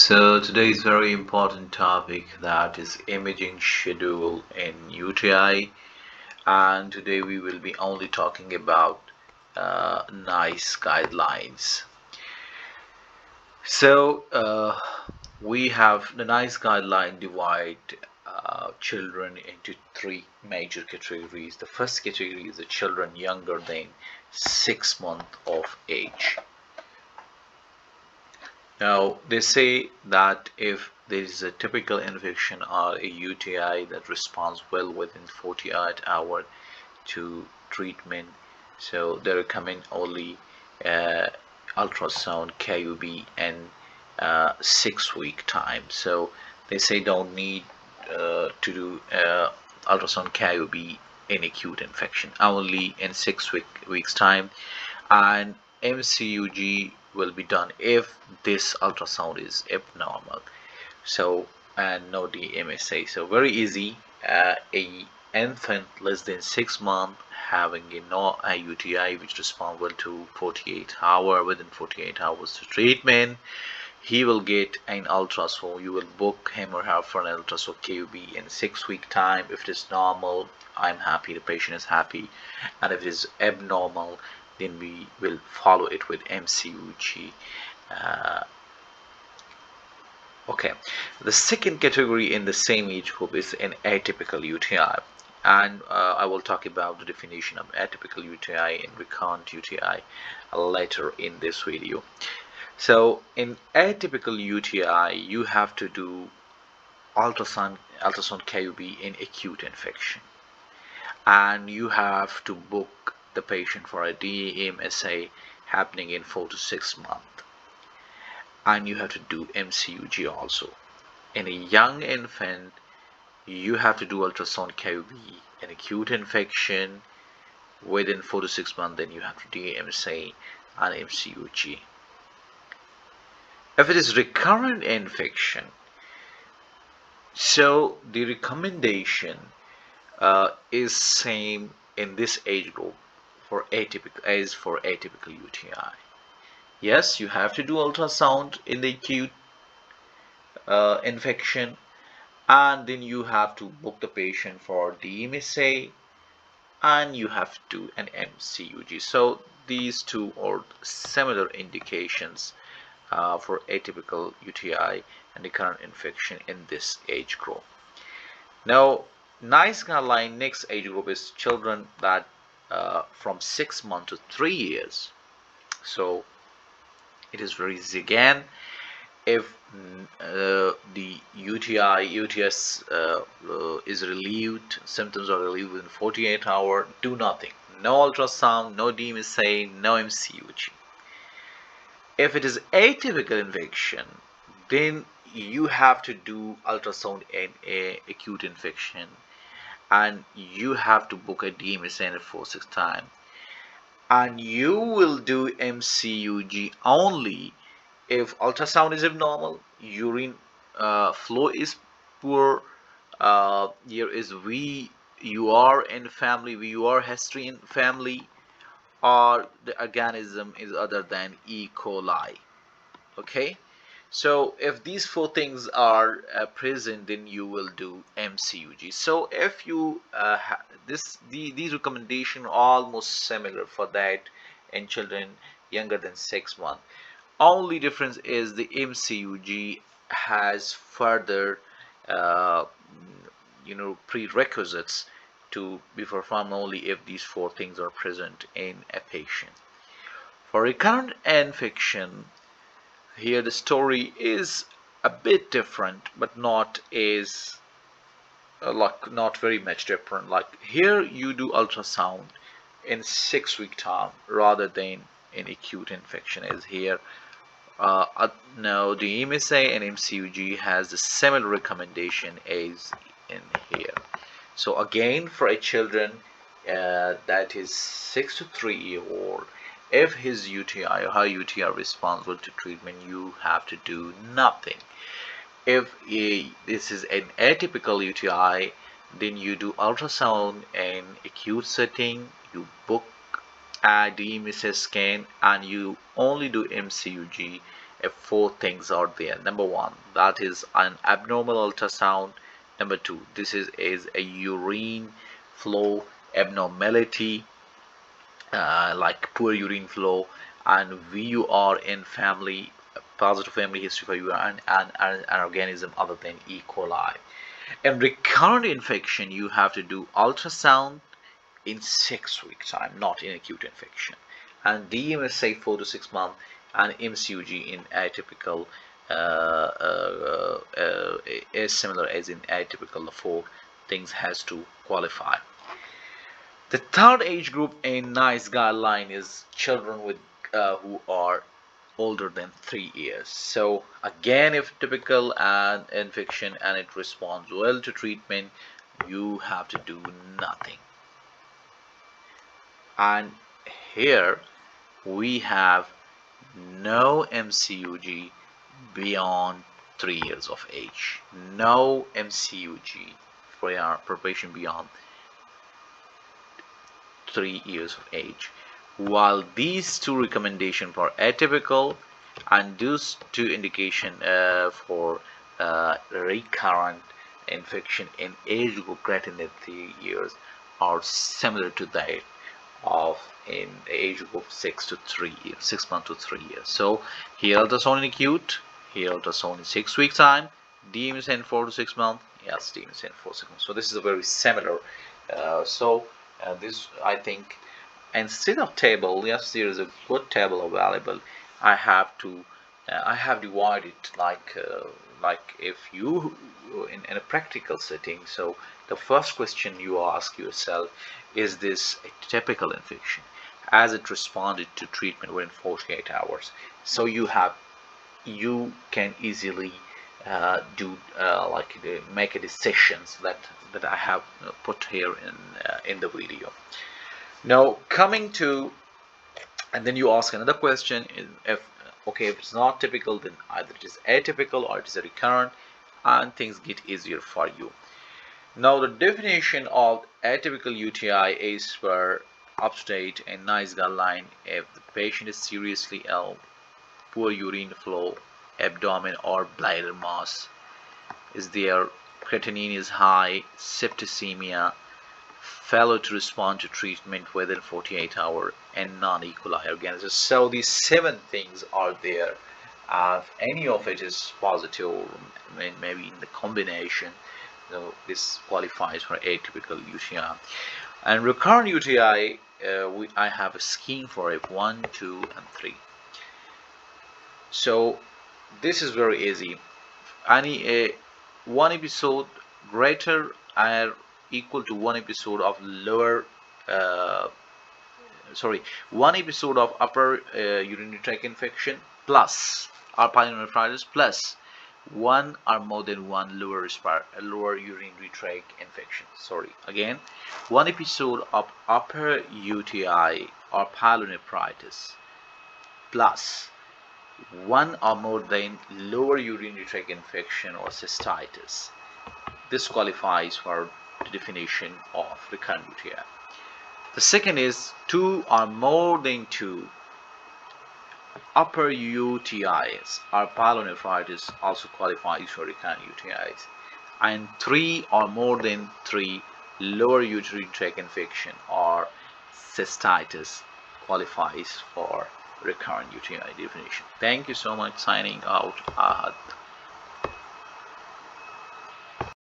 So today's very important topic, that is imaging schedule in UTI, and today we will be only talking about NICE guidelines. So we have the NICE guideline divide children into three major categories. The first category is the children younger than 6 months of age. Now, they say that if there is a typical infection or a UTI that responds well within 48 hours to treatment, so they recommend only uh, ultrasound KUB and 6 week time. So they say don't need to do ultrasound KUB in acute infection, only in 6 weeks time, and MCUG will be done if this ultrasound is abnormal. So and no DMSA. So very easy. A infant less than 6 months having a UTI which responds well to 48 hours, within 48 hours to treatment, he will get an ultrasound. You will book him or her for an ultrasound KUB in 6 week time. If it is normal, I'm happy, the patient is happy, and if it is abnormal, then we will follow it with MCUG. Uh, okay, the second category in the same age group is an atypical UTI, and I will talk about the definition of atypical UTI and recurrent UTI later in this video. So in atypical UTI, you have to do ultrasound KUB in acute infection, and you have to book the patient for a DMSA happening in 4 to 6 months, and you have to do MCUG also. In a young infant, you have to do ultrasound KUB in acute infection within 4 to 6 months, then you have to do DMSA and MCUG. If it is recurrent infection, so the recommendation is same in this age group for atypical UTI. Yes, you have to do ultrasound in the acute infection, and then you have to book the patient for DMSA, and you have to do an MCUG. So these two are similar indications for atypical UTI and recurrent infection in this age group. Now, NICE guideline next age group is children that from 6 months to 3 years. So it is very easy again. If the UTS is relieved, symptoms are relieved within 48 hours, do nothing. No ultrasound, no DMSA, no MCUG. If it is atypical infection, then you have to do ultrasound in a acute infection, and you have to book a DMSA in a 4-6 time, and you will do MCUG only if ultrasound is abnormal, urine flow is poor, there is VUR in family, VUR history in family, or the organism is other than E. coli. Okay, so if these four things are present, then you will do MCUG. So if you these recommendations are almost similar for that in children younger than 6 months. Only difference is the MCUG has further uh, prerequisites to be performed only if these four things are present in a patient. For recurrent infection, here the story is a bit different, but not as like not very much different. Like here you do ultrasound in 6 week time rather than in acute infection as here. Now the MSA and MCUG has the similar recommendation as in here. So again, for a children that is 6 to 3 year old, if his UTI or her UTI are responsible to treatment, you have to do nothing. If this is an atypical UTI, then you do ultrasound in acute setting, you book a DMSS scan, and you only do MCUG if four things are there. Number one, that is an abnormal ultrasound. Number two, this is a urine flow abnormality, like poor urine flow, and you are in family positive family history for you, and an organism other than E. coli. In recurrent infection, you have to do ultrasound in 6 weeks time, not in acute infection, and DMSA 4 to 6 months, and MCUG in atypical is similar as in atypical. The four things has to qualify. The third age group in NICE guideline is children with who are older than 3 years. So again, if typical and infection and it responds well to treatment, you have to do nothing. And here we have no MCUG beyond 3 years of age. No MCUG for our patient beyond 3 years of age. While these two recommendations for atypical and these two indication for recurrent infection in age group greater than 3 years are similar to that of in age group 6 months to 3 years. So here ultrasound in acute, here ultrasound in 6 weeks time, DMS in 4 to 6 months, yes, DMS in 4 to 6 months. So this is a very similar. This I think instead of table, yes, there is a good table available. I have divided like if you in a practical setting. So the first question you ask yourself, is this a typical infection as it responded to treatment within 48 hours? So you can easily make a decisions that I have put here in the video. Now coming to, and then you ask another question, if okay, if it's not typical, then either it is atypical or it is a recurrent, and things get easier for you. Now the definition of atypical UTI is for up to date and NICE guideline if the patient is seriously ill, poor urine flow, abdomen or bladder mass is there, creatinine is high, septicemia, failure to respond to treatment within 48 hours, and non-E. coli organisms. So these 7 things are there. If any of it is positive, or maybe in the combination, so this qualifies for atypical UTI. And recurrent UTI, I have a scheme for it, 1, 2, and 3. So this is very easy. Any one episode greater or equal to one episode of one episode of upper urinary tract infection plus or pyelonephritis plus one or more than one lower urinary tract infection. Again, one episode of upper UTI or pyelonephritis plus one or more than lower urinary tract infection or cystitis. This qualifies for the definition of recurrent UTI. The second is 2 or more than 2 upper UTIs or pyelonephritis also qualifies for recurrent UTIs, and 3 or more than 3 lower urinary tract infection or cystitis qualifies for recurrent UTI definition. Thank you so much. Signing out, Ahad.